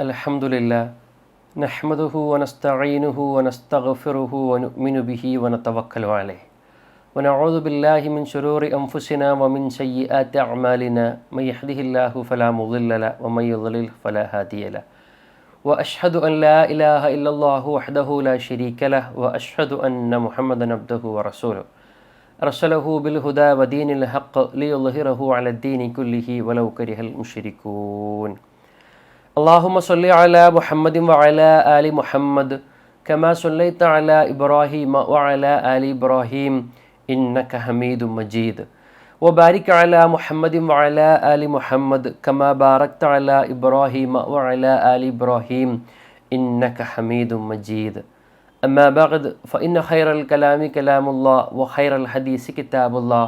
അൽഹംദുലില്ലാ നഹ്മദുഹു വനസ്തഈനുഹു വനസ്തഗ്ഫിറുഹു വനുഅ്മിനു ബിഹി വനതവക്കലു അലൈഹി വനഊദു ബില്ലാഹി മിൻ ശുറൂരി അൻഫുസിനാ വമിൻ സയ്യിആതി അഅ്മാലിനാ മൻ യഹ്ദിഹില്ലാഹു ഫലാ മുളില്ല ലഹു വമൻ യുദ്ലിൽ ഫലാ ഹാദിയ ലഹു വഅശ്ഹദു അൻ ലാ ഇലാഹ ഇല്ലല്ലാഹു വഹ്ദഹു ലാ ശരീക ലഹു വഅശ്ഹദു അന്ന മുഹമ്മദൻ അബ്ദുഹു വറസൂലുഹു അർസലഹു ബിൽ ഹുദാ വദീനിൽ ഹഖ് ലിയുദ്ഹിറഹു അലദ്ദീനി കുല്ലിഹി വലൗ കരിഹൽ മുശ്രികൂൻ. اللهم صل على محمد وعلى آل محمد كما صليت على إبراهيم وعلى آل إبراهيم إنك حميد مجيد وبارك على محمد وعلى آل محمد كما باركت على إبراهيم وعلى آل إبراهيم إنك حميد مجيد. أما بعد فإن خير الكلام كلام الله وخير الحديث كتاب الله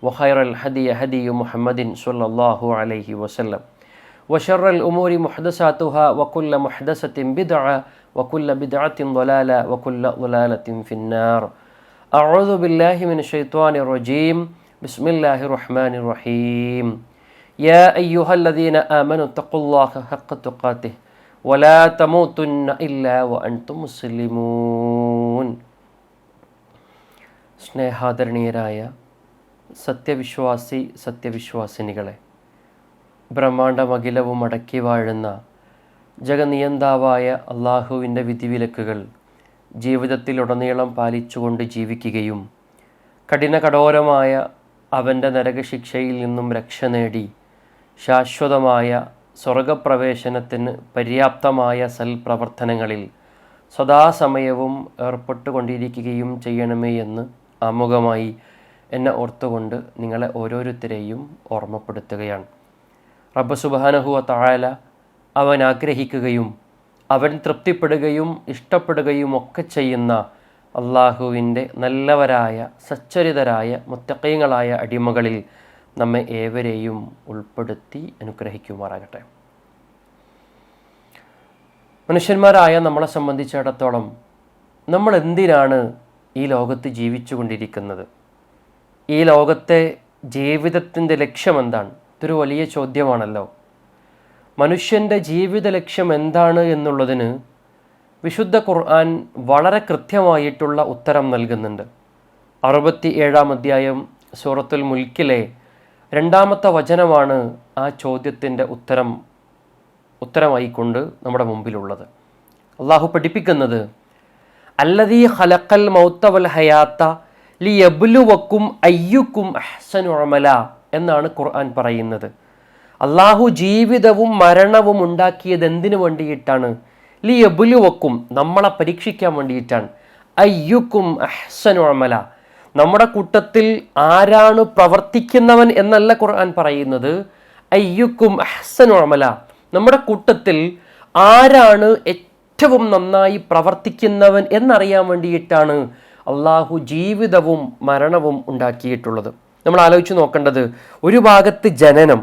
وخير الهدي هدي محمد صلى الله عليه وسلم وشر الأمور محدثاتها وكل محدثة بدعة وكل بدعة ضلالة وكل ضلالة في النار. أعوذ بالله من الشيطان الرجيم. بسم الله الرحمن الرحيم. يا أيها الذين آمنوا اتقوا الله حق تقاته ولا تموتن إلا وأنتم مسلمون. സ്നേഹാദരണീയരായ സത്യവിശ്വാസിനികളെ, ബ്രഹ്മാണ്ഡമഖിലവും അടക്കി വാഴുന്ന ജഗനിയന്താവായ അള്ളാഹുവിൻ്റെ വിധിവിലക്കുകൾ ജീവിതത്തിലുടനീളം പാലിച്ചുകൊണ്ട് ജീവിക്കുകയും കഠോരമായ അവൻ്റെ നരകശിക്ഷയിൽ നിന്നും രക്ഷ നേടി ശാശ്വതമായ സ്വർഗപ്രവേശനത്തിന് പര്യാപ്തമായ സൽപ്രവർത്തനങ്ങളിൽ സദാസമയവും ഏർപ്പെട്ടുകൊണ്ടിരിക്കുകയും ചെയ്യണമേ എന്ന് ആമുഖമായി എന്നെ ഓർത്തുകൊണ്ട് നിങ്ങളെ ഓരോരുത്തരെയും ഓർമ്മപ്പെടുത്തുകയാണ്. റബ്ബ് സുബ്ഹാനഹു വ തആല അവൻ ആഗ്രഹിക്കുകയും അവൻ തൃപ്തിപ്പെടുകയും ഇഷ്ടപ്പെടുകയും ഒക്കെ ചെയ്യുന്ന അള്ളാഹുവിൻ്റെ നല്ലവരായ സച്ചരിതരായ മുത്തഖീങ്ങളായ അടിമകളിൽ നമ്മെ ഏവരെയും ഉൾപ്പെടുത്തി അനുഗ്രഹിക്കുമാറാകട്ടെ. മനുഷ്യന്മാരായ നമ്മളെ സംബന്ധിച്ചിടത്തോളം നമ്മൾ എന്തിനാണ് ഈ ലോകത്ത് ജീവിച്ചു കൊണ്ടിരിക്കുന്നത്? ഈ ലോകത്തെ ജീവിതത്തിൻ്റെ ലക്ഷ്യമെന്താണ്? ഇതൊരു വലിയ ചോദ്യമാണല്ലോ. മനുഷ്യൻ്റെ ജീവിത ലക്ഷ്യം എന്താണ് എന്നുള്ളതിന് വിശുദ്ധ ഖുർആൻ വളരെ കൃത്യമായിട്ടുള്ള ഉത്തരം നൽകുന്നുണ്ട്. 67-ാം അധ്യായം സൂറത്തുൽ മുൽക്കിലെ 2-ാമത്തെ വചനമാണ് ആ ചോദ്യത്തിൻ്റെ ഉത്തരമായിക്കൊണ്ട് നമ്മുടെ മുമ്പിലുള്ളത്. അള്ളാഹു പഠിപ്പിക്കുന്നത് അല്ലദീ ഖലഖൽ മൗത വൽ ഹയാത്ത ലിയബ്ലുവക്കും അയ്യുക്കും അഹ്സനു അമല എന്നാണ് ഖുർആൻ പറയുന്നത്. അള്ളാഹു ജീവിതവും മരണവും ഉണ്ടാക്കിയത് എന്തിനു വേണ്ടിയിട്ടാണ്? ലിയബ്ലുവക്കും, നമ്മളെ പരീക്ഷിക്കാൻ വേണ്ടിയിട്ടാണ്. അയ്യുക്കും അഹ്സനു അമല, നമ്മുടെ കൂട്ടത്തിൽ ആരാണ് പ്രവർത്തിക്കുന്നവൻ എന്നല്ല ഖുർആൻ പറയുന്നത്. അയ്യുക്കും അഹ്സനു അമല, നമ്മുടെ കൂട്ടത്തിൽ ആരാണ് ഏറ്റവും നന്നായി പ്രവർത്തിക്കുന്നവൻ എന്നറിയാൻ വേണ്ടിയിട്ടാണ് അള്ളാഹു ജീവിതവും മരണവും ഉണ്ടാക്കിയിട്ടുള്ളത്. നമ്മൾ ആലോചിച്ച് നോക്കേണ്ടത്, ഒരു ഭാഗത്ത് ജനനം,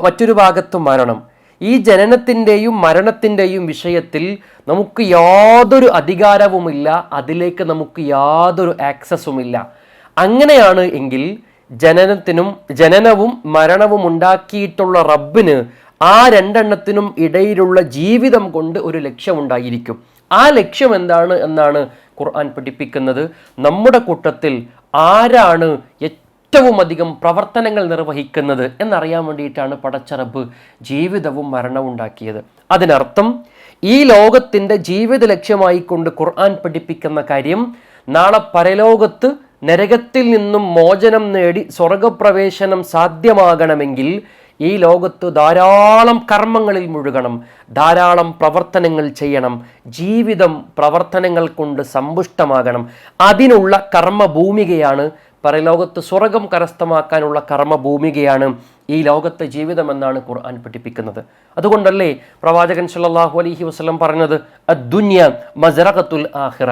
മറ്റൊരു ഭാഗത്ത് മരണം. ഈ ജനനത്തിൻ്റെയും മരണത്തിൻ്റെയും വിഷയത്തിൽ നമുക്ക് യാതൊരു അധികാരവുമില്ല, അതിലേക്ക് നമുക്ക് യാതൊരു ആക്സസുമില്ല. അങ്ങനെയാണ് എങ്കിൽ ജനനവും മരണവും ഉണ്ടാക്കിയിട്ടുള്ള റബ്ബിന് ആ രണ്ടെണ്ണത്തിനും ഇടയിലുള്ള ജീവിതം കൊണ്ട് ഒരു ലക്ഷ്യമുണ്ടായിരിക്കും. ആ ലക്ഷ്യം എന്താണ് എന്നാണ് ഖുർആൻ പഠിപ്പിക്കുന്നത്. നമ്മുടെ കൂട്ടത്തിൽ ആരാണ് ഏറ്റവും അധികം പ്രവർത്തനങ്ങൾ നിർവഹിക്കുന്നത് എന്നറിയാൻ വേണ്ടിയിട്ടാണ് പടച്ച റബ്ബ് ജീവിതവും മരണവും ഉണ്ടാക്കിയത്. അതിനർത്ഥം ഈ ലോകത്തിൻ്റെ ജീവിത ലക്ഷ്യമായിക്കൊണ്ട് ഖുർആൻ പഠിപ്പിക്കുന്ന കാര്യം, നാളെ പരലോകത്ത് നരകത്തിൽ നിന്നും മോചനം നേടി സ്വർഗപ്രവേശനം സാധ്യമാകണമെങ്കിൽ ഈ ലോകത്ത് ധാരാളം കർമ്മങ്ങളിൽ മുഴുകണം, ധാരാളം പ്രവർത്തനങ്ങൾ ചെയ്യണം, ജീവിതം പ്രവർത്തനങ്ങൾ കൊണ്ട് സമ്പുഷ്ടമാകണം. അതിനുള്ള കർമ്മഭൂമികയാണ് പരലോകത്ത് സ്വർഗം കരസ്ഥമാക്കാനുള്ള കർമ്മഭൂമികയാണ് ഈ ലോകത്തെ ജീവിതമെന്നാണ് ഖുർആൻ പഠിപ്പിക്കുന്നത്. അതുകൊണ്ടല്ലേ പ്രവാചകൻ സല്ലല്ലാഹു അലൈഹി വസല്ലം പറഞ്ഞത് അദ്ദുനിയ മസ്റഖത്തുൽ ആഖിറ,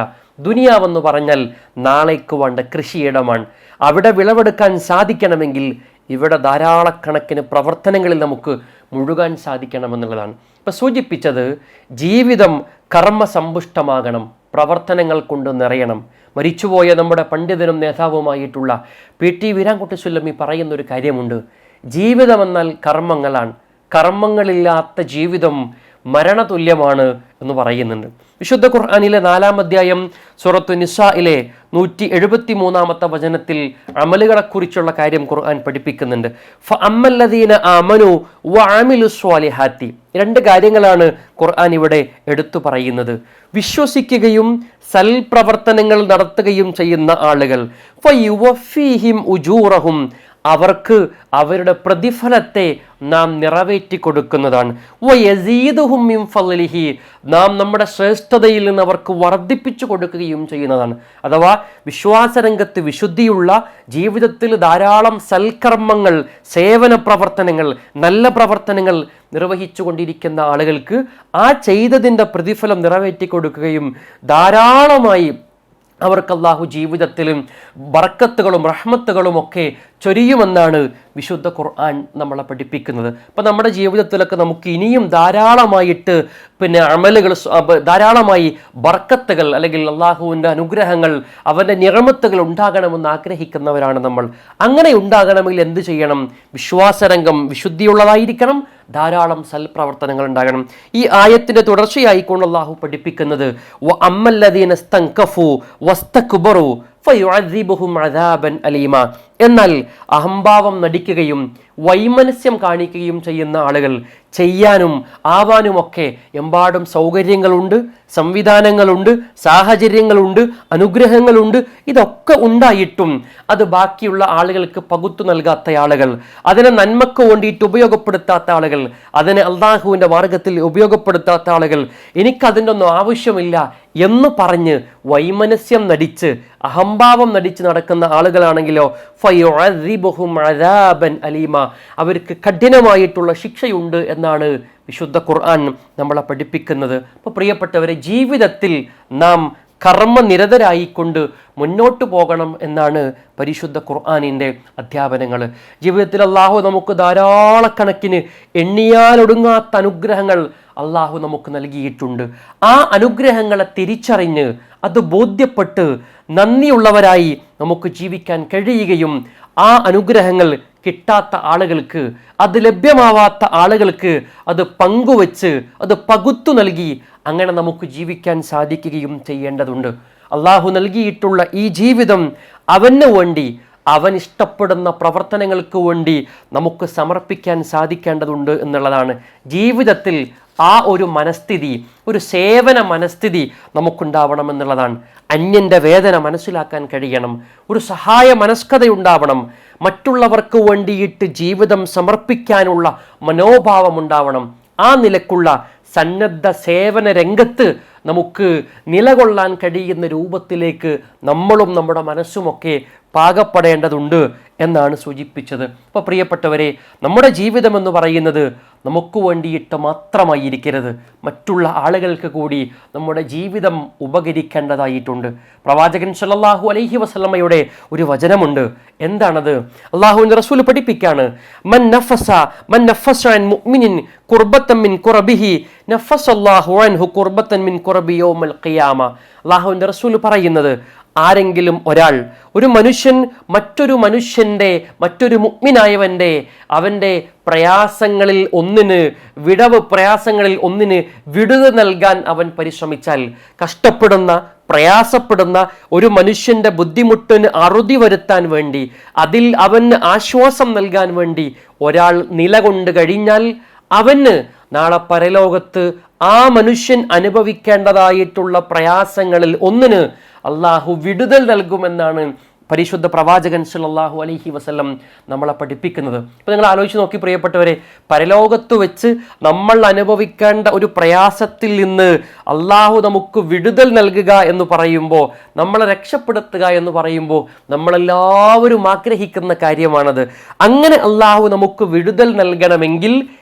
ദുനിയാവെന്ന് പറഞ്ഞാൽ നാളേക്ക് വേണ്ട കൃഷിയിടമാണ്. അവിടെ വിളവെടുക്കാൻ സാധിക്കണമെങ്കിൽ ഇവിടെ ധാരാളക്കണക്കിന് പ്രവർത്തനങ്ങളിൽ നമുക്ക് മുഴുകാൻ സാധിക്കണമെന്നുള്ളതാണ്. ഇപ്പം സൂചിപ്പിച്ചത് ജീവിതം കർമ്മസമ്പുഷ്ടമാകണം, പ്രവർത്തനങ്ങൾ കൊണ്ട് നിറയണം. മരിച്ചുപോയ നമ്മുടെ പണ്ഡിതനും നേതാവുമായിട്ടുള്ള പി.ടി. വീരാൻകുട്ടി സുല്ലമി പറയുന്നൊരു കാര്യമുണ്ട്. ജീവിതമെന്നാൽ കർമ്മങ്ങളാണ്. കർമ്മങ്ങളില്ലാത്ത ജീവിതം മരണതുല്യമാണ് എന്ന് പറയുന്നുണ്ട്. വിശുദ്ധ ഖുർആനിലെ 4-ാം അധ്യായം സൂറത്തു നിസായിലെ 173-ാമത്തെ വചനത്തിൽ അമലുകളെക്കുറിച്ചുള്ള കാര്യം ഖുർആൻ പഠിപ്പിക്കുന്നുണ്ട്. ഫഅമ്മല്ലദീന ആമനു വഅമിലുസ് സ്വാലിഹാത്തി, 2 കാര്യങ്ങളാണ് ഖുർആൻ ഇവിടെ എടുത്തു പറയുന്നത്. വിശ്വസിക്കുകയും സൽപ്രവർത്തനങ്ങൾ നടത്തുകയും ചെയ്യുന്ന ആളുകൾ, ഫയുവഫീഹിം ഉജൂറഹും, അവർക്ക് അവരുടെ പ്രതിഫലത്തെ നാം നിറവേറ്റി കൊടുക്കുന്നതാണ്. വയസീദുഹും മിൻ ഫളിഹി, നാം നമ്മുടെ ശ്രേഷ്ഠതയിൽ നിന്ന് അവർക്ക് വർദ്ധിപ്പിച്ചു കൊടുക്കുകയും ചെയ്യുന്നതാണ്. അഥവാ വിശ്വാസരംഗത്ത് വിശുദ്ധിയുള്ള ജീവിതത്തിൽ ധാരാളം സൽക്കർമ്മങ്ങൾ, സേവന പ്രവർത്തനങ്ങൾ, നല്ല പ്രവർത്തനങ്ങൾ നിർവഹിച്ചു കൊണ്ടിരിക്കുന്ന ആളുകൾക്ക് ആ ചെയ്തതിൻ്റെ പ്രതിഫലം നിറവേറ്റി കൊടുക്കുകയും ധാരാളമായി അവർക്ക് അല്ലാഹു ജീവിതത്തിലും ബർക്കത്തുകളും റഹ്മത്തുകളും ഒക്കെ ചൊരിയുമെന്നാണ് വിശുദ്ധ ഖുർആൻ നമ്മളെ പഠിപ്പിക്കുന്നത്. അപ്പം നമ്മുടെ ജീവിതത്തിലൊക്കെ നമുക്ക് ഇനിയും ധാരാളമായിട്ട് അമലുകൾ, ധാരാളമായി ബർക്കത്തുകൾ അല്ലെങ്കിൽ അള്ളാഹുവിൻ്റെ അനുഗ്രഹങ്ങൾ, അവൻ്റെ നിഅമത്തുകൾ ഉണ്ടാകണമെന്ന് ആഗ്രഹിക്കുന്നവരാണ് നമ്മൾ. അങ്ങനെ ഉണ്ടാകണമെങ്കിൽ എന്ത് ചെയ്യണം? വിശ്വാസരംഗം വിശുദ്ധിയുള്ളതായിരിക്കണം, ധാരാളം സൽപ്രവർത്തനങ്ങൾ ഉണ്ടാകണം. ഈ ആയത്തിൻ്റെ തുടർച്ചയായിക്കൊണ്ട് അള്ളാഹു പഠിപ്പിക്കുന്നത് വഅമ്മല്ലദീന സ്തൻകഫു വസ്തക്ബറു ഫയുഅദ്ദിബുഹും അദാബൻ അലീമ, എന്നാൽ അഹംഭാവം നടിക്കുകയും വൈമനസ്യം കാണിക്കുകയും ചെയ്യുന്ന ആളുകൾ, ചെയ്യാനും ആവാനുമൊക്കെ എമ്പാടും സൗകര്യങ്ങളുണ്ട്, സംവിധാനങ്ങളുണ്ട്, സാഹചര്യങ്ങളുണ്ട്, അനുഗ്രഹങ്ങളുണ്ട്. ഇതൊക്കെ ഉണ്ടായിട്ടും അത് ബാക്കിയുള്ള ആളുകൾക്ക് പകുത്തു നൽകാത്ത ആളുകൾ, അതിനെ നന്മക്ക് വേണ്ടിയിട്ട് ഉപയോഗപ്പെടുത്താത്ത ആളുകൾ, അതിനെ അള്ളാഹുവിൻ്റെ മാർഗത്തിൽ ഉപയോഗപ്പെടുത്താത്ത ആളുകൾ, എനിക്കതിൻ്റെ ഒന്നും ആവശ്യമില്ല എന്ന് പറഞ്ഞ് വൈമനസ്യം നടിച്ച് അഹംഭാവം നടിച്ച് നടക്കുന്ന ആളുകളാണെങ്കിലോ ഫയുഅദ്ദിബുഹും അദാബൻ അലീമ, അവർക്ക് കഠിനമായിട്ടുള്ള ശിക്ഷയുണ്ട് എന്നാണ് വിശുദ്ധ ഖുർആൻ നമ്മളെ പഠിപ്പിക്കുന്നത്. അപ്പോൾ പ്രിയപ്പെട്ടവരെ, ജീവിതത്തിൽ നാം കർമ്മനിരതരായിക്കൊണ്ട് മുന്നോട്ട് പോകണം എന്നാണ് പരിശുദ്ധ ഖുർആനിൻ്റെ അധ്യാപനങ്ങൾ. ജീവിതത്തിൽ അള്ളാഹു നമുക്ക് ധാരാളക്കണക്കിന് എണ്ണിയാലൊടുങ്ങാത്ത അനുഗ്രഹങ്ങൾ അള്ളാഹു നമുക്ക് നൽകിയിട്ടുണ്ട്. ആ അനുഗ്രഹങ്ങളെ തിരിച്ചറിഞ്ഞ് അത് ബോധ്യപ്പെട്ട് നന്ദിയുള്ളവരായി നമുക്ക് ജീവിക്കാൻ കഴിയുകയും ആ അനുഗ്രഹങ്ങൾ കിട്ടാത്ത ആളുകൾക്ക്, അത് ലഭ്യമാവാത്ത ആളുകൾക്ക് അത് പങ്കുവച്ച് അത് പകുത്തു നൽകി അങ്ങനെ നമുക്ക് ജീവിക്കാൻ സാധിക്കുകയും ചെയ്യേണ്ടതുണ്ട്. അള്ളാഹു നൽകിയിട്ടുള്ള ഈ ജീവിതം അവന് വേണ്ടി, അവൻ ഇഷ്ടപ്പെടുന്ന പ്രവർത്തനങ്ങൾക്ക് വേണ്ടി നമുക്ക് സമർപ്പിക്കാൻ സാധിക്കേണ്ടതുണ്ട് എന്നുള്ളതാണ്. ജീവിതത്തിൽ ആ ഒരു മനസ്ഥിതി, ഒരു സേവന മനസ്ഥിതി നമുക്കുണ്ടാവണമെന്നുള്ളതാണ്. അന്യൻ്റെ വേദന മനസ്സിലാക്കാൻ കഴിയണം, ഒരു സഹായ മനസ്കതയുണ്ടാവണം, മറ്റുള്ളവർക്ക് വേണ്ടിയിട്ട് ജീവിതം സമർപ്പിക്കാനുള്ള മനോഭാവം ഉണ്ടാവണം. ആ നിലക്കുള്ള സന്നദ്ധ സേവന രംഗത്ത് നമുക്ക് നിലകൊള്ളാൻ കഴിയുന്ന രൂപത്തിലേക്ക് നമ്മളും നമ്മുടെ മനസ്സുമൊക്കെ പാകപ്പെടേണ്ടതുണ്ട് എന്നാണ് സൂചിപ്പിച്ചത്. അപ്പോൾ പ്രിയപ്പെട്ടവരെ, നമ്മുടെ ജീവിതം എന്ന് പറയുന്നത് നമുക്ക് വേണ്ടിയിട്ട് മാത്രമായിരിക്കരുത്, മറ്റുള്ള ആളുകൾക്ക് കൂടി നമ്മുടെ ജീവിതം ഉപകരിക്കേണ്ടതായിട്ടുണ്ട്. പ്രവാചകൻ സല്ലല്ലാഹു അലൈഹി വസല്ലമയുടെ ഒരു വചനമുണ്ട്. എന്താണത്? അള്ളാഹുവിൻ്റെ റസൂൽ പഠിപ്പിക്കാണ്, മൻ നഫസ അൻ മുഅ്മിനിൻ ഖുർബത്തൻ മിൻ ഖുറബിഹി നഫസല്ലാഹു അൻഹു ഖുർബത്തൻ മിൻ ഖുറബി യൗമൽ ഖിയാമ. അള്ളാഹുവിൻ്റെ റസൂൽ പറയുന്നത്, ആരെങ്കിലും ഒരാൾ, ഒരു മനുഷ്യൻ മറ്റൊരു മനുഷ്യൻ്റെ, മറ്റൊരു മുഅ്മിനായവൻ്റെ അവൻ്റെ പ്രയാസങ്ങളിൽ ഒന്നിന് വിടുതൽ നൽകാൻ അവൻ പരിശ്രമിച്ചാൽ, കഷ്ടപ്പെടുന്ന പ്രയാസപ്പെടുന്ന ഒരു മനുഷ്യൻ്റെ ബുദ്ധിമുട്ടിന് അറുതി വരുത്താൻ വേണ്ടി, അതിൽ അവന് ആശ്വാസം നൽകാൻ വേണ്ടി ഒരാൾ നിലകൊണ്ട് കഴിഞ്ഞാൽ അവന് നാളെ പരലോകത്ത് ആ മനുഷ്യൻ അനുഭവിക്കേണ്ടതായിട്ടുള്ള പ്രയാസങ്ങളിൽ ഒന്നിന് അള്ളാഹു വിടുതൽ നൽകുമെന്നാണ് പരിശുദ്ധ പ്രവാചകൻ സല്ലല്ലാഹു അലൈഹി വസല്ലം നമ്മളെ പഠിപ്പിക്കുന്നത്. അപ്പോൾ നിങ്ങൾ ആലോചിച്ച് നോക്കി പ്രിയപ്പെട്ടവരെ, പരലോകത്ത് വെച്ച് നമ്മൾ അനുഭവിക്കേണ്ട ഒരു പ്രയാസത്തിൽ നിന്ന് അള്ളാഹു നമുക്ക് വിടുതൽ നൽകുക എന്ന് പറയുമ്പോൾ, നമ്മളെ രക്ഷപ്പെടുത്തുക എന്ന് പറയുമ്പോൾ നമ്മളെല്ലാവരും ആഗ്രഹിക്കുന്ന കാര്യമാണത്. അങ്ങനെ അള്ളാഹു നമുക്ക് വിടുതൽ നൽകണമെങ്കിൽ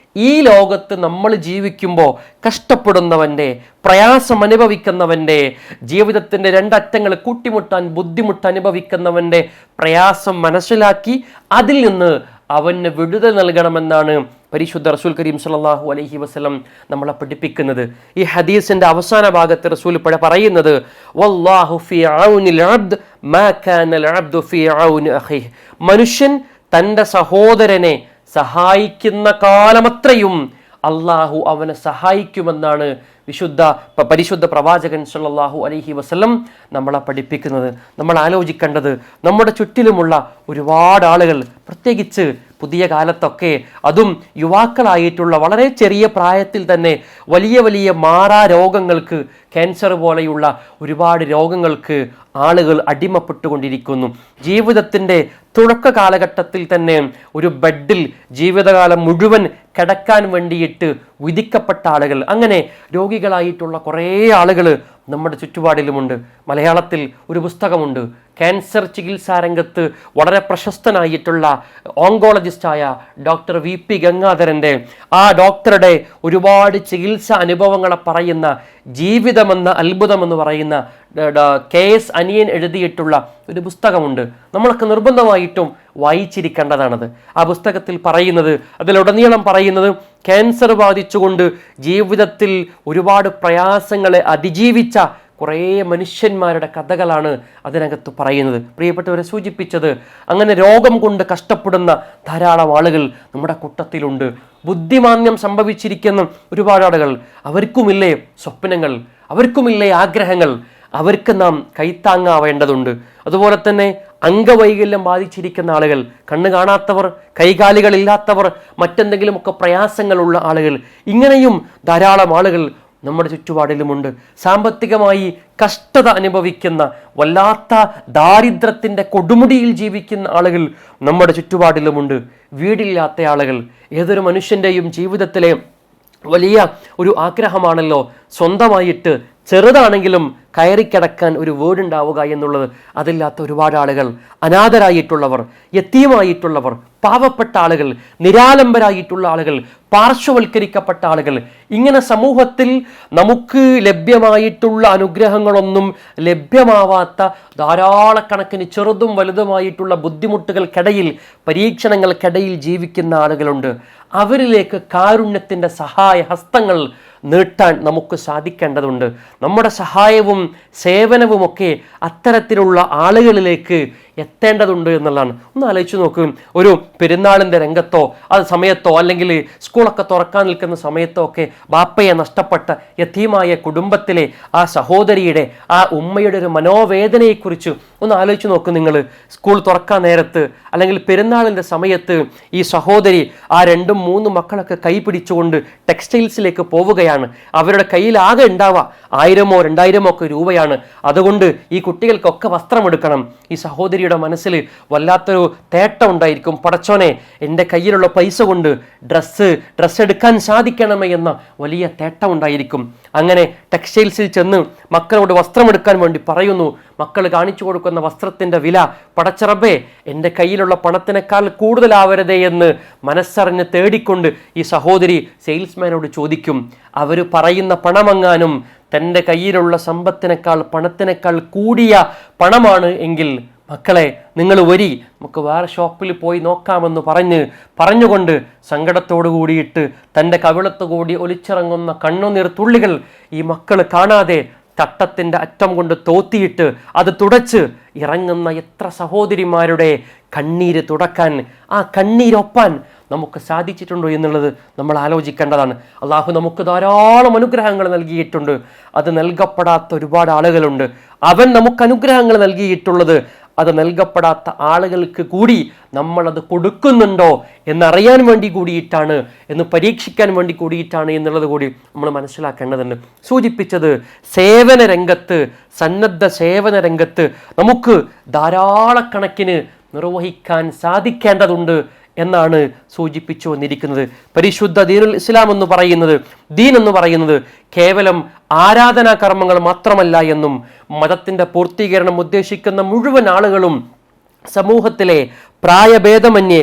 ഈ ലോകത്ത് നമ്മൾ ജീവിക്കുമ്പോൾ കഷ്ടപ്പെടുന്നവൻ്റെ, പ്രയാസം അനുഭവിക്കുന്നവൻ്റെ, ജീവിതത്തിൻ്റെ രണ്ടറ്റങ്ങൾ കൂട്ടിമുട്ടാൻ ബുദ്ധിമുട്ട് അനുഭവിക്കുന്നവൻ്റെ പ്രയാസം മനസ്സിലാക്കി അതിൽ നിന്ന് അവന് വിടുതൽ നൽകണമെന്നാണ് പരിശുദ്ധ റസൂൽ കരീം സല്ലല്ലാഹു അലൈഹി വസല്ലം നമ്മളെ പഠിപ്പിക്കുന്നത്. ഈ ഹദീസിന്റെ അവസാന ഭാഗത്ത് റസൂൽ പറയുന്നത്, വല്ലാഹു ഫീ ഔനിൽ അബ്ദ് മാ കാനൽ അബ്ദു ഫീ ഔനി അഖീഹി. മനുഷ്യൻ തൻ്റെ സഹോദരനെ സഹായിക്കുന്ന കാലമത്രയും അള്ളാഹു അവനെ സഹായിക്കുമെന്നാണ് പരിശുദ്ധ പ്രവാചകൻ സല്ലല്ലാഹു അലൈഹി വസല്ലം നമ്മളെ പഠിപ്പിക്കുന്നത്. നമ്മൾ ആലോചിക്കേണ്ടത്, നമ്മുടെ ചുറ്റിലുമുള്ള ഒരുപാട് ആളുകൾ, പ്രത്യേകിച്ച് പുതിയ കാലത്തൊക്കെ, അതും യുവാക്കളായിട്ടുള്ള വളരെ ചെറിയ പ്രായത്തിൽ തന്നെ വലിയ വലിയ മാറാ രോഗങ്ങൾക്ക്, ക്യാൻസർ പോലെയുള്ള ഒരുപാട് രോഗങ്ങൾക്ക് ആളുകൾ അടിമപ്പെട്ടുകൊണ്ടിരിക്കുന്നു. ജീവിതത്തിൻ്റെ തുടക്ക കാലഘട്ടത്തിൽ തന്നെ ഒരു ബെഡിൽ ജീവിതകാലം മുഴുവൻ കിടക്കാൻ വേണ്ടിയിട്ട് വിധിക്കപ്പെട്ട ആളുകൾ, അങ്ങനെ രോഗികളായിട്ടുള്ള കുറേ ആളുകൾ നമ്മുടെ ചുറ്റുപാടിലുമുണ്ട്. മലയാളത്തിൽ ഒരു പുസ്തകമുണ്ട്, ക്യാൻസർ ചികിത്സാ രംഗത്ത് വളരെ പ്രശസ്തനായിട്ടുള്ള ഓങ്കോളജിസ്റ്റായ ഡോക്ടർ VP ഗംഗാധരൻ്റെ, ആ ഡോക്ടറുടെ ഒരുപാട് ചികിത്സാ അനുഭവങ്ങളെ പറയുന്ന ജീവിതമെന്ന അത്ഭുതമെന്ന് പറയുന്ന KS അനിയൻ എഴുതിയിട്ടുള്ള ഒരു പുസ്തകമുണ്ട്. നമ്മളൊക്കെ നിർബന്ധമായിട്ടും വായിച്ചിരിക്കേണ്ടതാണത്. ആ പുസ്തകത്തിൽ പറയുന്നത്, അതിലുടനീളം പറയുന്നത്, ക്യാൻസർ ബാധിച്ചുകൊണ്ട് ജീവിതത്തിൽ ഒരുപാട് പ്രയാസങ്ങളെ അതിജീവിച്ച കുറേ മനുഷ്യന്മാരുടെ കഥകളാണ് അതിനകത്ത് പറയുന്നത്. പ്രിയപ്പെട്ടവരെ സൂചിപ്പിച്ചത്, അങ്ങനെ രോഗം കൊണ്ട് കഷ്ടപ്പെടുന്ന ധാരാളം ആളുകൾ നമ്മുടെ കൂട്ടത്തിലുണ്ട്. ബുദ്ധിമാന്യം സംഭവിച്ചിരിക്കുന്ന ഒരുപാട് ആളുകൾ, അവർക്കുമില്ലേ സ്വപ്നങ്ങൾ, അവർക്കുമില്ലേ ആഗ്രഹങ്ങൾ, അവർക്ക് നാം കൈത്താങ്ങാവേണ്ടതുണ്ട്. അതുപോലെ തന്നെ അംഗവൈകല്യം ബാധിച്ചിരിക്കുന്ന ആളുകൾ, കണ്ണ് കാണാത്തവർ, കൈകാലുകളില്ലാത്തവർ, മറ്റെന്തെങ്കിലുമൊക്കെ പ്രയാസങ്ങളുള്ള ആളുകൾ, ഇങ്ങനെയും ധാരാളം ആളുകൾ നമ്മുടെ ചുറ്റുപാടിലുമുണ്ട്. സാമ്പത്തികമായി കഷ്ടത അനുഭവിക്കുന്ന, വല്ലാത്ത ദാരിദ്ര്യത്തിൻ്റെ കൊടുമുടിയിൽ ജീവിക്കുന്ന ആളുകൾ നമ്മുടെ ചുറ്റുപാടിലുമുണ്ട്. വീടില്ലാത്ത ആളുകൾ, ഏതൊരു മനുഷ്യൻ്റെയും ജീവിതത്തിലെ വലിയ ഒരു ആഗ്രഹമാണല്ലോ സ്വന്തമായിട്ട് ചെറുതാണെങ്കിലും കയറിക്കിടക്കാൻ ഒരു വീടുണ്ടാവുക എന്നുള്ളത്. അതില്ലാത്ത ഒരുപാട് ആളുകൾ, അനാഥരായിട്ടുള്ളവർ, യത്തീമായിട്ടുള്ളവർ, പാവപ്പെട്ട ആളുകൾ, നിരാലംബരായിട്ടുള്ള ആളുകൾ, പാർശ്വവൽക്കരിക്കപ്പെട്ട ആളുകൾ, ഇങ്ങനെ സമൂഹത്തിൽ നമുക്ക് ലഭ്യമായിട്ടുള്ള അനുഗ്രഹങ്ങളൊന്നും ലഭ്യമാവാത്ത ധാരാളക്കണക്കിന് ചെറുതും വലുതുമായിട്ടുള്ള ബുദ്ധിമുട്ടുകൾക്കിടയിൽ, പരീക്ഷണങ്ങൾക്കിടയിൽ ജീവിക്കുന്ന ആളുകളുണ്ട്. അവരിലേക്ക് കാരുണ്യത്തിൻ്റെ സഹായ ഹസ്തങ്ങൾ നീട്ടാൻ നമുക്ക് സാധിക്കേണ്ടതുണ്ട്. നമ്മുടെ സഹായവും സേവനവുമൊക്കെ അത്തരത്തിലുള്ള ആളുകളിലേക്ക് എത്തേണ്ടതുണ്ട് എന്നുള്ളതാണ്. ഒന്ന് ആലോചിച്ച് നോക്ക്, ഒരു പെരുന്നാളിൻ്റെ രംഗത്തോ അത് സമയത്തോ അല്ലെങ്കിൽ സ്കൂളൊക്കെ തുറക്കാൻ നിൽക്കുന്ന സമയത്തോ ഒക്കെ ബാപ്പയെ നഷ്ടപ്പെട്ട യതീമായ കുടുംബത്തിലെ ആ സഹോദരിയുടെ, ആ ഉമ്മയുടെ ഒരു മനോവേദനയെക്കുറിച്ച് ഒന്ന് ആലോചിച്ച് നോക്ക് നിങ്ങൾ. സ്കൂൾ തുറക്കാൻ നേരത്ത് അല്ലെങ്കിൽ പെരുന്നാളിൻ്റെ സമയത്ത് ഈ സഹോദരി ആ 2-3 മക്കളൊക്കെ കൈ പിടിച്ചുകൊണ്ട് ടെക്സ്റ്റൈൽസിലേക്ക് പോവുകയാണ്. അവരുടെ കയ്യിൽ ആകെ ഉണ്ടാവുക 1000-ഓ 2000-ഓ ഒക്കെ രൂപയാണ്. അതുകൊണ്ട് ഈ കുട്ടികൾക്കൊക്കെ വസ്ത്രമെടുക്കണം. ഈ സഹോദരിയുടെ വല്ലാത്തൊരു തേട്ടം ഉണ്ടായിരിക്കും. പടച്ചോനെ, എൻ്റെ കയ്യിലുള്ള പൈസ കൊണ്ട് ഡ്രസ്സ് എടുക്കാൻ സാധിക്കണമേ എന്ന വലിയ തേട്ടം ഉണ്ടായിരിക്കും. അങ്ങനെ ടെക്സ്റ്റൈൽസിൽ ചെന്ന് മക്കളോട് വസ്ത്രമെടുക്കാൻ വേണ്ടി പറയുന്നു. മക്കൾ കാണിച്ചു കൊടുക്കുന്ന വസ്ത്രത്തിൻ്റെ വില, പടച്ചറബേ, എൻ്റെ കയ്യിലുള്ള പണത്തിനേക്കാൾ കൂടുതലാവരുതേ എന്ന് മനസ്സറിഞ്ഞ് തേടിക്കൊണ്ട് ഈ സഹോദരി സെയിൽസ്മാനോട് ചോദിക്കും. അവർ പറയുന്ന പണമെങ്ങാനും തൻ്റെ കയ്യിലുള്ള സമ്പത്തിനേക്കാൾ പണത്തിനേക്കാൾ കൂടിയ പണമാണ് എങ്കിൽ, മക്കളെ നിങ്ങൾ വരി, നമുക്ക് വേറെ ഷോപ്പിൽ പോയി നോക്കാമെന്ന് പറഞ്ഞുകൊണ്ട് സങ്കടത്തോടു കൂടിയിട്ട് തൻ്റെ കവിളത്ത് കൂടി ഒലിച്ചിറങ്ങുന്ന കണ്ണുനീർ തുള്ളികൾ ഈ മക്കൾ കാണാതെ തട്ടത്തിൻ്റെ അറ്റം കൊണ്ട് തോത്തിയിട്ട് അത് തുടച്ച് ഇറങ്ങുന്ന എത്ര സഹോദരിമാരുടെ കണ്ണീര് തുടക്കാൻ, ആ കണ്ണീരൊപ്പാൻ നമുക്ക് സാധിച്ചിട്ടുണ്ടോ എന്നുള്ളത് നമ്മൾ ആലോചിക്കേണ്ടതാണ്. അള്ളാഹു നമുക്ക് ധാരാളം അനുഗ്രഹങ്ങൾ നൽകിയിട്ടുണ്ട്. അത് നൽകപ്പെടാത്ത ഒരുപാട് ആളുകളുണ്ട്. അവൻ നമുക്ക് അനുഗ്രഹങ്ങൾ നൽകിയിട്ടുള്ളത് അത് നൽകപ്പെടാത്ത ആളുകൾക്ക് കൂടി നമ്മളത് കൊടുക്കുന്നുണ്ടോ എന്നറിയാൻ വേണ്ടി കൂടിയിട്ടാണ്, എന്ന് പരീക്ഷിക്കാൻ വേണ്ടി കൂടിയിട്ടാണ് എന്നുള്ളത് കൂടി നമ്മൾ മനസ്സിലാക്കേണ്ടതുണ്ട്. സൂചിപ്പിച്ചത്, സേവന രംഗത്ത്, സന്നദ്ധ സേവന രംഗത്ത് നമുക്ക് ധാരാളക്കണക്കിന് നിർവഹിക്കാൻ സാധിക്കേണ്ടതുണ്ട് എന്നാണ് സൂചിപ്പിച്ചു വന്നിരിക്കുന്നത്. പരിശുദ്ധ ദീനുൽ ഇസ്ലാം എന്ന് പറയുന്നത് കേവലം ആരാധനാ കർമ്മങ്ങൾ മാത്രമല്ല എന്നും, മതത്തിൻ്റെ പൂർത്തീകരണം ഉദ്ദേശിക്കുന്ന മുഴുവൻ ആളുകളും സമൂഹത്തിലെ പ്രായഭേദമന്യേ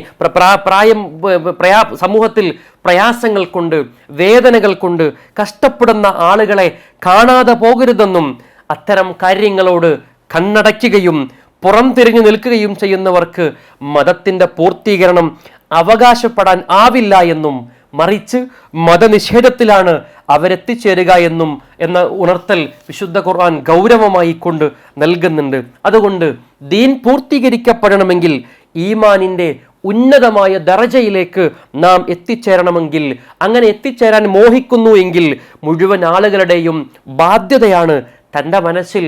സമൂഹത്തിൽ പ്രയാസങ്ങൾ കൊണ്ട്, വേദനകൾ കൊണ്ട് കഷ്ടപ്പെടുന്ന ആളുകളെ കാണാതെ പോകരുതെന്നും, അത്തരം കാര്യങ്ങളോട് കണ്ണടയ്ക്കുകയും പുറംതിരിഞ്ഞു നിൽക്കുകയും ചെയ്യുന്നവർക്ക് മതത്തിൻ്റെ പൂർത്തീകരണം അവകാശപ്പെടാൻ ആവില്ല എന്നും, മറിച്ച് മതനിഷേധത്തിലാണ് അവരെത്തിച്ചേരുക എന്ന ഉണർത്തൽ വിശുദ്ധ ഖുർആൻ ഗൗരവമായി കൊണ്ട് നൽകുന്നുണ്ട്. അതുകൊണ്ട് ദീൻ പൂർത്തീകരിക്കപ്പെടണമെങ്കിൽ ഈമാനിൻ്റെ ഉന്നതമായ ദറജയിലേക്ക് നാം എത്തിച്ചേരണമെങ്കിൽ, അങ്ങനെ എത്തിച്ചേരാൻ മോഹിക്കുന്നു എങ്കിൽ മുഴുവൻ ആളുകളുടെയും ബാധ്യതയാണ് തൻ്റെ മനസ്സിൽ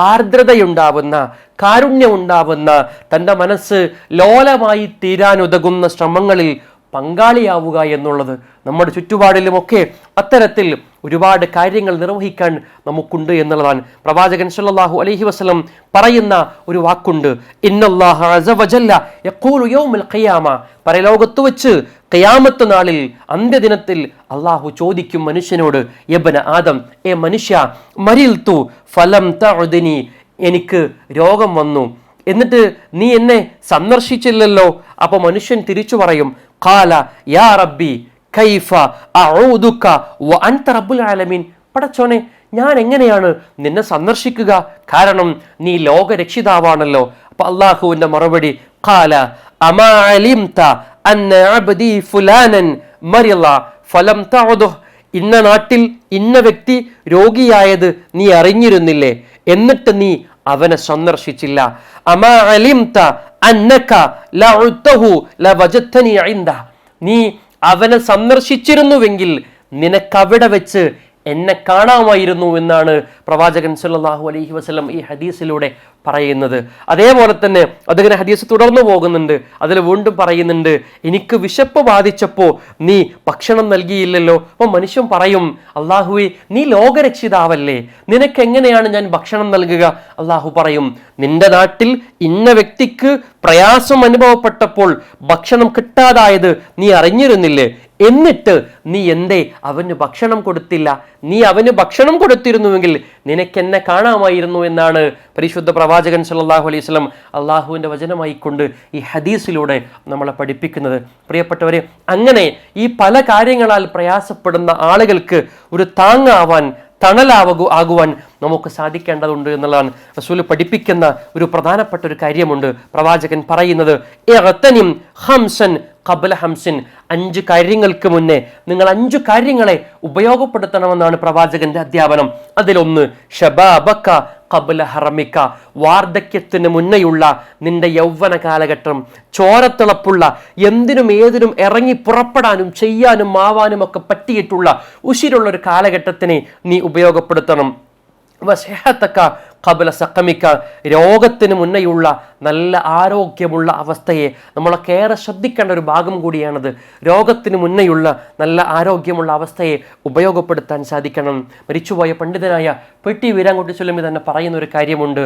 ആർദ്രതയുണ്ടാവുന്ന, കാരുണ്യമുണ്ടാവുന്ന, തൻ്റെ മനസ്സ് ലോലമായി തീരാനുതകുന്ന ശ്രമങ്ങളിൽ പങ്കാളിയാവുക എന്നുള്ളത്. നമ്മുടെ ചുറ്റുപാടിലുമൊക്കെ അത്തരത്തിൽ ഒരുപാട് കാര്യങ്ങൾ നിർവഹിക്കാൻ നമുക്കുണ്ട് എന്നുള്ളതാണ്. പ്രവാചകൻ സല്ലല്ലാഹു അലൈഹി വസല്ലം പറയുന്ന ഒരു വാക്കുണ്ട്, ഇന്നല്ലാഹ അസ്സ വജല്ല യഖൂലു യൗമൽ ഖിയാമ, പരലോകത്ത് വെച്ച് ഖിയാമത്ത് നാളിൽ, അന്ത്യദിനത്തിൽ അള്ളാഹു ചോദിക്കും മനുഷ്യനോട്, യബ്ന ആദം, ഏ മനുഷ്യ, മരിൽതു ഫലം തഉദിനി, എനിക്ക് രോഗം വന്നു, എന്നിട്ട് നീ എന്നെ സന്ദർശിച്ചില്ലല്ലോ. അപ്പൊ മനുഷ്യൻ തിരിച്ചു പറയും, ഖാല യാ റബ്ബി കൈഫ അഊദുക വ അൻത റബ്ബുൽ ആലമീൻ, പടച്ചോനെ ഞാൻ എങ്ങനെയാണ് നിന്നെ സന്ദർശിക്കുക, കാരണം നീ ലോകരക്ഷിതാവാണല്ലോ. അപ്പൊ അള്ളാഹുവിന്റെ മറുപടി, ഖാല അമാ അലിംത അന്ന അബ്ദി ഫുലാനൻ മരിള ഫലം തഉദുഹ്, ഇന്ന നാട്ടിൽ ഇന്ന വ്യക്തി രോഗിയായത് നീ അറിഞ്ഞിരുന്നില്ലേ, എന്നിട്ട് നീ അവനെ സന്ദർശിച്ചില്ല. അമാ അലിംത അന്നക ലഉതഹു ലവജതനി ഇൻദ, നീ അവനെ സന്ദർശിച്ചിരുന്നുവെങ്കിൽ നിനക്കവിടെ വെച്ച് എന്നെ കാണാമായിരുന്നു എന്നാണ് പ്രവാചകൻ സല്ലല്ലാഹു അലൈഹി വസല്ലം ഈ ഹദീസിലൂടെ പറയുന്നത്. അതേപോലെ തന്നെ അതിങ്ങനെ ഹദീസ് തുടർന്നു പോകുന്നുണ്ട്. അതിൽ വീണ്ടും പറയുന്നുണ്ട്, എനിക്ക് വിശപ്പ് ബാധിച്ചപ്പോൾ നീ ഭക്ഷണം നൽകിയില്ലല്ലോ. അപ്പോൾ മനുഷ്യൻ പറയും, അള്ളാഹുവേ നീ ലോകരക്ഷിതാവല്ലേ, നിനക്ക് എങ്ങനെയാണ് ഞാൻ ഭക്ഷണം നൽകുക? അള്ളാഹു പറയും, നിന്റെ നാട്ടിൽ ഇന്ന വ്യക്തിക്ക് പ്രയാസം അനുഭവപ്പെട്ടപ്പോൾ ഭക്ഷണം കിട്ടാതായത് നീ അറിഞ്ഞിരുന്നില്ലേ, എന്നിട്ട് നീ എന്തേ അവന് ഭക്ഷണം കൊടുത്തില്ല? നീ അവന് ഭക്ഷണം കൊടുത്തിരുന്നുവെങ്കിൽ നിനക്കെന്നെ കാണാമായിരുന്നു എന്നാണ് പരിശുദ്ധ പ്രവാചകൻ സല്ലല്ലാഹു അലൈഹി വസല്ലം അള്ളാഹുവിൻ്റെ വചനമായിക്കൊണ്ട് ഈ ഹദീസിലൂടെ നമ്മളെ പഠിപ്പിക്കുന്നത്. പ്രിയപ്പെട്ടവരെ, അങ്ങനെ ഈ പല കാര്യങ്ങളാൽ പ്രയാസപ്പെടുന്ന ആളുകൾക്ക് ഒരു താങ്ങാവാൻ, ആകുവാൻ നമുക്ക് സാധിക്കേണ്ടതുണ്ട് എന്നുള്ളതാണ് റസൂൽ പഠിപ്പിക്കുന്ന ഒരു പ്രധാനപ്പെട്ട ഒരു കാര്യമുണ്ട്. പ്രവാചകൻ പറയുന്നത്, ഇഗ്തനിം ഖംസൻ ഖബ്ല ഹംസിൻ, 5 കാര്യങ്ങൾക്ക് മുന്നേ നിങ്ങൾ 5 കാര്യങ്ങളെ ഉപയോഗപ്പെടുത്തണമെന്നാണ് പ്രവാചകന്റെ അധ്യാപനം. അതിലൊന്ന് ശബാബക ഖബ്ല ഹറമിക, വാർദ്ധക്യത്തിന് മുന്നേയുള്ള നിന്റെ യൗവന കാലഘട്ടം, ചോരത്തിളപ്പുള്ള, എന്തിനും ഏതിനും ഇറങ്ങി പുറപ്പെടാനും ചെയ്യാനും ആവാനും ഒക്കെ പറ്റിയിട്ടുള്ള ഉശിരുള്ള ഒരു കാലഘട്ടത്തിനെ നീ ഉപയോഗപ്പെടുത്തണം. വസഹതക ഖബ്ല സഖമിക, രോഗത്തിന് മുന്നേയുള്ള നല്ല ആരോഗ്യമുള്ള അവസ്ഥയെ നമ്മളൊക്കെ ഏറെ ശ്രദ്ധിക്കേണ്ട ഒരു ഭാഗം കൂടിയാണത്. രോഗത്തിന് മുന്നേയുള്ള നല്ല ആരോഗ്യമുള്ള അവസ്ഥയെ ഉപയോഗപ്പെടുത്താൻ സാധിക്കണം. മരിച്ചുപോയ പണ്ഡിതനായ പെട്ടി വീരാൻകുട്ടി സുലൈമി തന്നെ പറയുന്ന ഒരു കാര്യമുണ്ട്,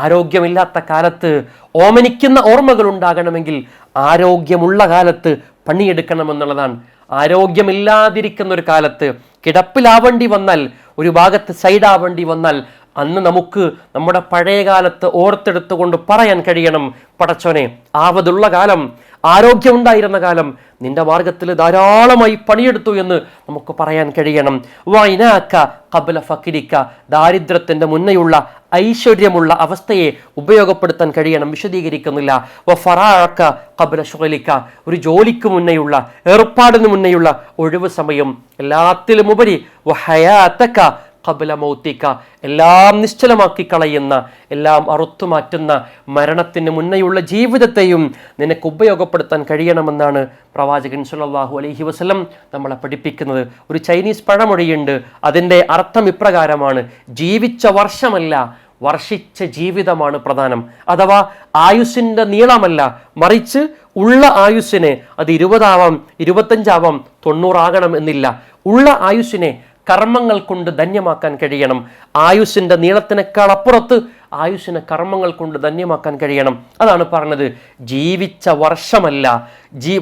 ആരോഗ്യമില്ലാത്ത കാലത്ത് ഓമനിക്കുന്ന ഓർമ്മകൾ ഉണ്ടാകണമെങ്കിൽ ആരോഗ്യമുള്ള കാലത്ത് പണിയെടുക്കണമെന്നുള്ളതാണ്. ആരോഗ്യമില്ലാതിരിക്കുന്ന ഒരു കാലത്ത് കിടപ്പിലാവേണ്ടി വന്നാൽ, ഒരു ഭാഗത്ത് സൈഡാവേണ്ടി വന്നാൽ, അന്ന് നമുക്ക് നമ്മുടെ പഴയ കാലത്ത് ഓർത്തെടുത്തുകൊണ്ട് പറയാൻ കഴിയണം, പടച്ചോനെ ആവതുള്ള കാലം, ആരോഗ്യമുണ്ടായിരുന്ന കാലം നിന്റെ മാർഗത്തിൽ ധാരാളമായി പണിയെടുത്തു എന്ന് നമുക്ക് പറയാൻ കഴിയണം. വൈനാക്ക ഖബ്ല ഫഖിരിക, ദാരിദ്ര്യത്തിന്റെ മുന്നേയുള്ള ഐശ്വര്യമുള്ള അവസ്ഥയെ ഉപയോഗപ്പെടുത്താൻ കഴിയണം. വിശദീകരിക്കുന്നില്ല. വഫറാഅക ഖബ്ല ശുഗ്ലിക, ഒരു ജോലിക്ക് മുന്നേയുള്ള, ഏർപ്പാടിന് മുന്നേയുള്ള ഒഴിവ് സമയം. എല്ലാത്തിലും ഉപരി വഹയാതക ഖബ്ല മൗതിക, എല്ലാം നിശ്ചലമാക്കി കളയുന്ന, എല്ലാം അറുത്തുമാറ്റുന്ന മരണത്തിന് മുന്നേയുള്ള ജീവിതത്തെയും നിനക്ക് ഉപയോഗപ്പെടുത്താൻ കഴിയണമെന്നാണ് പ്രവാചകൻ സല്ലല്ലാഹു അലൈഹി വസല്ലം നമ്മളെ പഠിപ്പിക്കുന്നത്. ഒരു ചൈനീസ് പഴമൊഴിയുണ്ട്, അതിൻ്റെ അർത്ഥം ഇപ്രകാരമാണ്, ജീവിച്ച വർഷമല്ല വർഷിച്ച ജീവിതമാണ് പ്രധാനം. അഥവാ ആയുസ്സിൻ്റെ നീളമല്ല, മറിച്ച് ഉള്ള ആയുസ്സിനെ, അത് 20 ആവാം, 25 ആവാം, 90 ആകണം എന്നില്ല, ഉള്ള ആയുസ്സിനെ കർമ്മങ്ങൾ കൊണ്ട് ധന്യമാക്കാൻ കഴിയണം. ആയുസ്സിൻ്റെ നീളത്തിനേക്കാൾ അപ്പുറത്ത് ആയുസ്സിനെ കർമ്മങ്ങൾ കൊണ്ട് ധന്യമാക്കാൻ കഴിയണം. അതാണ് പറഞ്ഞത്, ജീവിച്ച വർഷമല്ല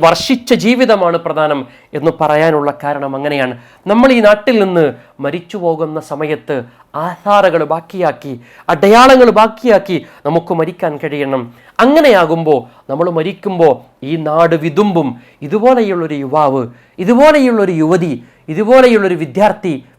വർഷിച്ച ജീവിതമാണ് പ്രധാനം എന്ന് പറയാനുള്ള കാരണം അങ്ങനെയാണ്. നമ്മൾ ഈ നാട്ടിൽ നിന്ന് മരിച്ചു പോകുന്ന സമയത്ത് ആധാരങ്ങൾ ബാക്കിയാക്കി, അടയാളങ്ങൾ ബാക്കിയാക്കി നമുക്ക് മരിക്കാൻ കഴിയണം. അങ്ങനെയാകുമ്പോൾ നമ്മൾ മരിക്കുമ്പോൾ ഈ നാട് വിതുമ്പും. ഇതുപോലെയുള്ളൊരു യുവാവ്, ഇതുപോലെയുള്ളൊരു യുവതി, ഇതുപോലെയുള്ളൊരു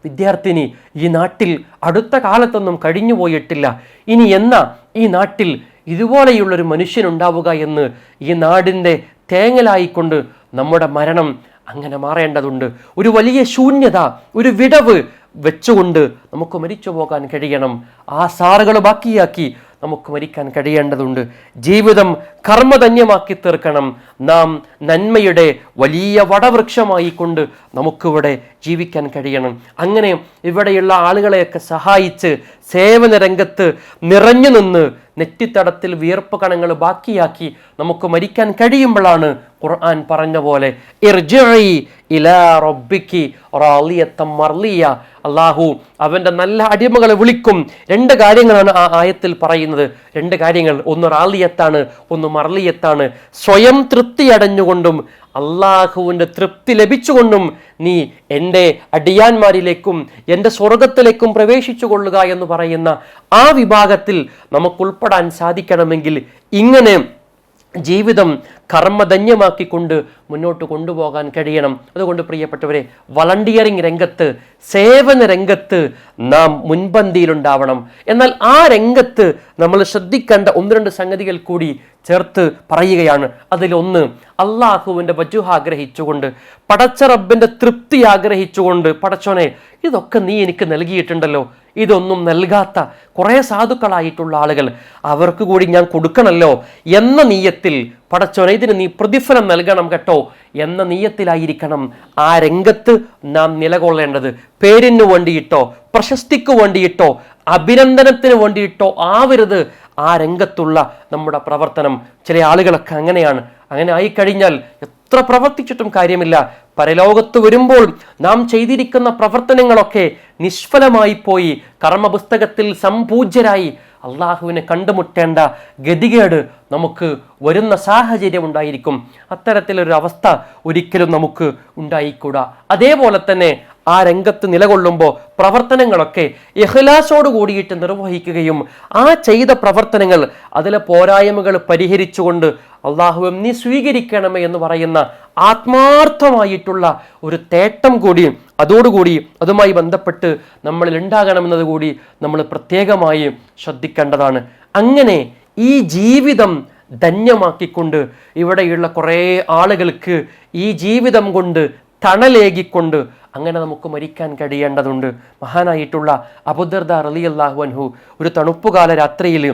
വിദ്യാർത്ഥിനി ഈ നാട്ടിൽ അടുത്ത കാലത്തൊന്നും കഴിഞ്ഞു പോയിട്ടില്ല. ഇനി എന്നാ ഈ നാട്ടിൽ ഇതുപോലെയുള്ളൊരു മനുഷ്യനുണ്ടാവുക എന്ന് ഈ നാടിൻ്റെ തേങ്ങലായിക്കൊണ്ട് നമ്മുടെ മരണം അങ്ങനെ മാറേണ്ടതുണ്ട്. ഒരു വലിയ ശൂന്യത, ഒരു വിടവ് വെച്ചുകൊണ്ട് നമുക്ക് മരിച്ചു പോകാൻ കഴിയണം. ആ സാറുകൾ ബാക്കിയാക്കി നമുക്ക് മരിക്കാൻ കഴിയേണ്ടതുണ്ട്. ജീവിതം കർമ്മധന്യമാക്കി തീർക്കണം. നാം നന്മയുടെ വലിയ വടവൃക്ഷമായി കൊണ്ട് നമുക്കിവിടെ ജീവിക്കാൻ കഴിയണം. അങ്ങനെ ഇവിടെയുള്ള ആളുകളെയൊക്കെ സഹായിച്ച് സേവന രംഗത്ത് നിറഞ്ഞു നിന്ന് നെറ്റിത്തടത്തിൽ വിയർപ്പ് കണങ്ങൾ ബാക്കിയാക്കി നമുക്ക് മരിക്കാൻ കഴിയുമ്പോഴാണ് ഖുർആൻ പറഞ്ഞ പോലെ ഇർജിഇ ഇലാ റബ്ബികി റാളിയത്തൻ മർളിയ, അല്ലാഹു അവൻ്റെ നല്ല അടിമകളെ വിളിക്കും. രണ്ട് കാര്യങ്ങളാണ് ആ ആയത്തിൽ പറയുന്നത്. രണ്ട് കാര്യങ്ങൾ, ഒന്ന് റാളിയത്താണ്, ഒന്ന് മർളിയത്താണ്. സ്വയം തൃപ്തി അടഞ്ഞുകൊണ്ടും അള്ളാഹുവിൻ്റെ തൃപ്തി ലഭിച്ചുകൊണ്ടും നീ എൻ്റെ അടിയാന്മാരിലേക്കും എൻ്റെ സ്വർഗത്തിലേക്കും പ്രവേശിച്ചു കൊള്ളുക എന്ന് പറയുന്ന ആ വിഭാഗത്തിൽ നമുക്ക് ഉൾപ്പെടാൻ സാധിക്കണമെങ്കിൽ ഇങ്ങനെ ജീവിതം കർമ്മധന്യമാക്കിക്കൊണ്ട് മുന്നോട്ട് കൊണ്ടുപോകാൻ കഴിയണം. അതുകൊണ്ട് പ്രിയപ്പെട്ടവരെ, വളണ്ടിയറിംഗ് രംഗത്ത്, സേവന രംഗത്ത് നാം മുൻപന്തിയിലുണ്ടാവണം. എന്നാൽ ആ രംഗത്ത് നമ്മൾ ശ്രദ്ധിക്കേണ്ട ഒന്ന് രണ്ട് സംഗതികൾ കൂടി ചേർത്ത് പറയുകയാണ്. അതിലൊന്ന്, അള്ളാഹുവിൻ്റെ വജുഹ ആഗ്രഹിച്ചുകൊണ്ട്, പടച്ച റബ്ബിൻ്റെ തൃപ്തി ആഗ്രഹിച്ചുകൊണ്ട്, പടച്ചോനെ ഇതൊക്കെ നീ എനിക്ക് നൽകിയിട്ടുണ്ടല്ലോ, ഇതൊന്നും നൽകാത്ത കുറേ സാധുക്കളായിട്ടുള്ള ആളുകൾ, അവർക്ക് കൂടി ഞാൻ കൊടുക്കണമല്ലോ എന്ന നീയത്തിൽ, പടച്ചോനെ ഇതിന് നീ പ്രതിഫലം നൽകണം കേട്ടോ എന്ന നീയത്തിലായിരിക്കണം ആ രംഗത്ത് നാം നിലകൊള്ളേണ്ടത്. പേരിന് വേണ്ടിയിട്ടോ പ്രശസ്തിക്ക് വേണ്ടിയിട്ടോ അഭിനന്ദനത്തിന് വേണ്ടിയിട്ടോ ആവരുത് ആ രംഗത്തുള്ള നമ്മുടെ പ്രവർത്തനം. ചില ആളുകളൊക്കെ അങ്ങനെയാണ്. അങ്ങനെ ആയിക്കഴിഞ്ഞാൽ എത്ര പ്രവർത്തിച്ചിട്ടും കാര്യമില്ല. പരലോകത്ത് വരുമ്പോൾ നാം ചെയ്തിരിക്കുന്ന പ്രവർത്തനങ്ങളൊക്കെ നിഷ്ഫലമായി പോയി കർമ്മപുസ്തകത്തിൽ സംപൂജ്യരായി അള്ളാഹുവിനെ കണ്ടുമുട്ടേണ്ട ഗതികേട് നമുക്ക് വരുന്ന സാഹചര്യം ഉണ്ടായിരിക്കും. അത്തരത്തിലൊരു അവസ്ഥ ഒരിക്കലും നമുക്ക് ഉണ്ടായിക്കൂടാ. അതേപോലെ തന്നെ ആ രംഗത്ത് നിലകൊള്ളുമ്പോൾ പ്രവർത്തനങ്ങളൊക്കെ ഇഖ്ലാസോട് കൂടിയിട്ട് നിർവഹിക്കുകയും ആ ചെയ്ത പ്രവർത്തനങ്ങൾ അതിലെ പോരായ്മകൾ പരിഹരിച്ചുകൊണ്ട് അള്ളാഹുവേ നീ സ്വീകരിക്കണമേ എന്ന് പറയുന്ന ആത്മാർത്ഥമായിട്ടുള്ള ഒരു തേട്ടം കൂടി അതോടുകൂടി അതുമായി ബന്ധപ്പെട്ട് നമ്മളിൽ ഉണ്ടാകണമെന്നത് കൂടി നമ്മൾ പ്രത്യേകമായി ശ്രദ്ധിക്കേണ്ടതാണ്. അങ്ങനെ ഈ ജീവിതം ധന്യമാക്കിക്കൊണ്ട് ഇവിടെയുള്ള കുറേ ആളുകൾക്ക് ഈ ജീവിതം കൊണ്ട് തണലേകിക്കൊണ്ട് അങ്ങനെ നമുക്ക് മരിക്കാൻ കഴിയേണ്ടതുണ്ട്. മഹാനായിട്ടുള്ള അബൂദർദ റളിയല്ലാഹു അൻഹു ഒരു തണുപ്പുകാല രാത്രിയിൽ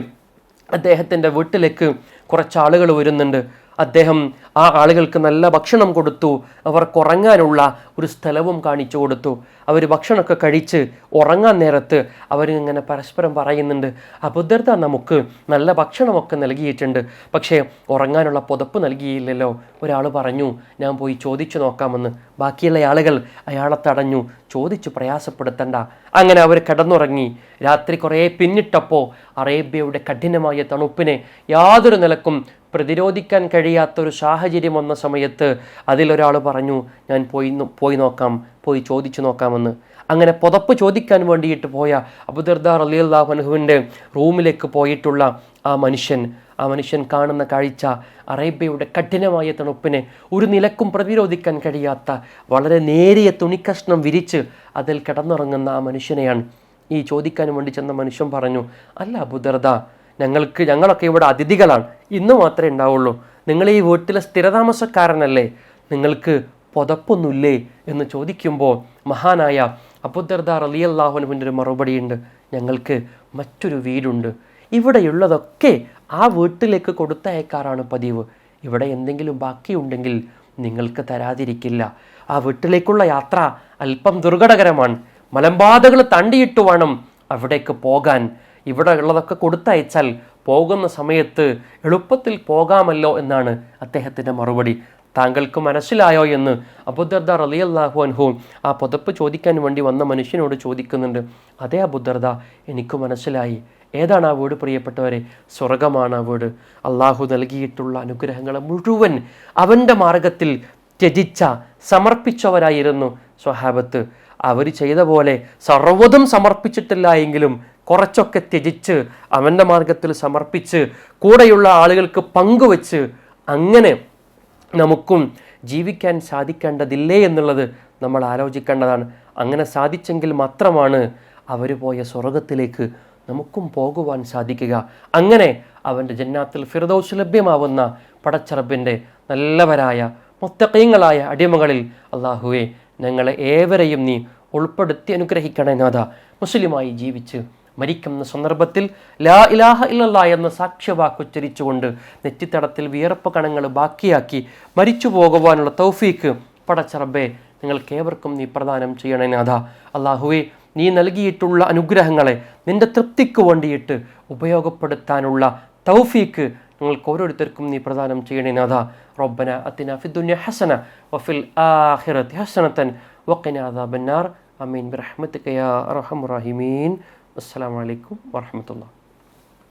അദ്ദേഹത്തിൻ്റെ വീട്ടിലേക്ക് കുറച്ച് ആളുകൾ വരുന്നുണ്ട്. അദ്ദേഹം ആ ആളുകൾക്ക് നല്ല ഭക്ഷണം കൊടുത്തു, അവർക്ക് ഉറങ്ങാനുള്ള ഒരു സ്ഥലവും കാണിച്ചു കൊടുത്തു. അവർ ഭക്ഷണമൊക്കെ കഴിച്ച് ഉറങ്ങാൻ നേരത്ത് അവരിങ്ങനെ പരസ്പരം പറയുന്നുണ്ട്, അബൂദർദ നമുക്ക് നല്ല ഭക്ഷണമൊക്കെ നൽകിയിട്ടുണ്ട്, പക്ഷേ ഉറങ്ങാനുള്ള പുതപ്പ് നൽകിയില്ലല്ലോ. ഒരാൾ പറഞ്ഞു, ഞാൻ പോയി ചോദിച്ചു നോക്കാമെന്ന്. ബാക്കിയുള്ള ആളുകൾ അയാളെ തടഞ്ഞു, ചോദിച്ചു പ്രയാസപ്പെടുത്തണ്ട. അങ്ങനെ അവർ കിടന്നുറങ്ങി. രാത്രി കുറേ പിന്നിട്ടപ്പോൾ അറേബ്യയുടെ കഠിനമായ തണുപ്പിനെ യാതൊരു നിലക്കും പ്രതിരോധിക്കാൻ കഴിയാത്തൊരു സാഹചര്യം വന്ന സമയത്ത് അതിലൊരാൾ പറഞ്ഞു, ഞാൻ പോയി നോക്കാം, പോയി ചോദിച്ചു നോക്കാമെന്ന്. അങ്ങനെ പുതപ്പ് ചോദിക്കാൻ വേണ്ടിയിട്ട് പോയ അബൂദർദ റളിയല്ലാഹു അൻഹുവിൻ്റെ റൂമിലേക്ക് പോയിട്ടുള്ള ആ മനുഷ്യൻ കാണുന്ന കാഴ്ച അറേബ്യയുടെ കഠിനമായ തണുപ്പിനെ ഒരു നിലക്കും പ്രതിരോധിക്കാൻ കഴിയാത്ത വളരെ നേരിയ തുണിക്കഷ്ണം വിരിച്ച് അതിൽ കിടന്നുറങ്ങുന്ന ആ മനുഷ്യനെയാണ്. ഈ ചോദിക്കാൻ വേണ്ടി ചെന്ന മനുഷ്യൻ പറഞ്ഞു, അല്ല അബൂദർദ, ഞങ്ങളൊക്കെ ഇവിടെ അതിഥികളാണ്, ഇന്ന് മാത്രമേ ഉണ്ടാവുള്ളൂ, നിങ്ങൾ ഈ വീട്ടിലെ സ്ഥിരതാമസക്കാരനല്ലേ, നിങ്ങൾക്ക് പുതപ്പൊന്നുമില്ലേ എന്ന് ചോദിക്കുമ്പോൾ മഹാനായ അബൂദർദ റളിയല്ലാഹു അൻഹുവിൻ്റെ ഒരു മറുപടിയുണ്ട്, ഞങ്ങൾക്ക് മറ്റൊരു വീടുണ്ട്, ഇവിടെയുള്ളതൊക്കെ ആ വീട്ടിലേക്ക് കൊടുത്തയക്കാറാണ് പതിവ്, ഇവിടെ എന്തെങ്കിലും ബാക്കിയുണ്ടെങ്കിൽ നിങ്ങൾക്ക് തരാതിരിക്കില്ല. ആ വീട്ടിലേക്കുള്ള യാത്ര അല്പം ദുർഘടകരമാണ്, മലമ്പാതകൾ തണ്ടിയിട്ട് വേണം അവിടേക്ക് പോകാൻ, ഇവിടെ ഉള്ളതൊക്കെ കൊടുത്തയച്ചാൽ പോകുന്ന സമയത്ത് എളുപ്പത്തിൽ പോകാമല്ലോ എന്നാണ് അദ്ദേഹത്തിൻ്റെ മറുപടി. താങ്കൾക്ക് മനസ്സിലായോ എന്ന് അബൂദർദ റളിയല്ലാഹു അൻഹു ആ പുതപ്പ് ചോദിക്കാൻ വേണ്ടി വന്ന മനുഷ്യനോട് ചോദിക്കുന്നുണ്ട്. അതേ അബൂദർദ, എനിക്ക് മനസ്സിലായി. ഏതാണ് ആ വീട് പ്രിയപ്പെട്ടവരെ? സ്വർഗമാണ് ആ വീട്. അള്ളാഹു നൽകിയിട്ടുള്ള അനുഗ്രഹങ്ങളെ മുഴുവൻ അവൻ്റെ മാർഗത്തിൽ ത്യജിച്ച സമർപ്പിച്ചവരായിരുന്നു സ്വഹാബത്ത്. അവർ ചെയ്ത പോലെ സർവ്വതും സമർപ്പിച്ചിട്ടില്ല എങ്കിലും കുറച്ചൊക്കെ ത്യജിച്ച് അവൻ്റെ മാർഗത്തിൽ സമർപ്പിച്ച് കൂടെയുള്ള ആളുകൾക്ക് പങ്കുവെച്ച് അങ്ങനെ നമുക്കും ജീവിക്കാൻ സാധിക്കേണ്ടതില്ലേ എന്നുള്ളത് നമ്മൾ ആലോചിക്കേണ്ടതാണ്. അങ്ങനെ സാധിച്ചെങ്കിൽ മാത്രമാണ് അവർ പോയ സ്വർഗത്തിലേക്ക് നമുക്കും പോകുവാൻ സാധിക്കുക. അങ്ങനെ അവൻ്റെ ജന്നാത്തുൽ ഫിർദൗസ് ലഭ്യമാവുന്ന പടച്ചറബിൻ്റെ നല്ലവരായ മുത്തഖീങ്ങളായ അടിമകളിൽ അള്ളാഹുവേ ഞങ്ങളെ ഏവരെയും നീ ഉൾപ്പെടുത്തി അനുഗ്രഹിക്കണേ നാഥ. മുസ്ലിമായി ജീവിച്ച് മരിക്കുന്ന സന്ദർഭത്തിൽ ലാ ഇലാഹ ഇല്ലല്ലാ എന്ന സാക്ഷ്യവാക്കുച്ചരിച്ചുകൊണ്ട് നെറ്റിത്തടത്തിൽ വിയർപ്പ് കണങ്ങൾ ബാക്കിയാക്കി മരിച്ചു പോകുവാനുള്ള തൗഫീക്ക് പടച്ച റബ്ബേ നിങ്ങൾക്കേവർക്കും നീ പ്രദാനം ചെയ്യണേ നാഥ. അല്ലാഹുവേ, നീ നൽകിയിട്ടുള്ള അനുഗ്രഹങ്ങളെ നിന്റെ തൃപ്തിക്ക് വേണ്ടിയിട്ട് ഉപയോഗപ്പെടുത്താനുള്ള തൗഫീക്ക് നിങ്ങൾക്ക് ഓരോരുത്തർക്കും നീ പ്രദാനം ചെയ്യണേ നാഥ. റബ്ബന അത്തിന ഫിദ്ദുനിയ ഹസന വഫിൽ ആഖിറതി ഹസനതൻ വഖിനാ അദാബന്നാർ. ആമീൻ ബിറഹ്മതിക യാ അർഹമർ റഹീമീൻ. അസ്സലാമു അലൈക്കും വറഹ്മത്തുള്ളാഹി.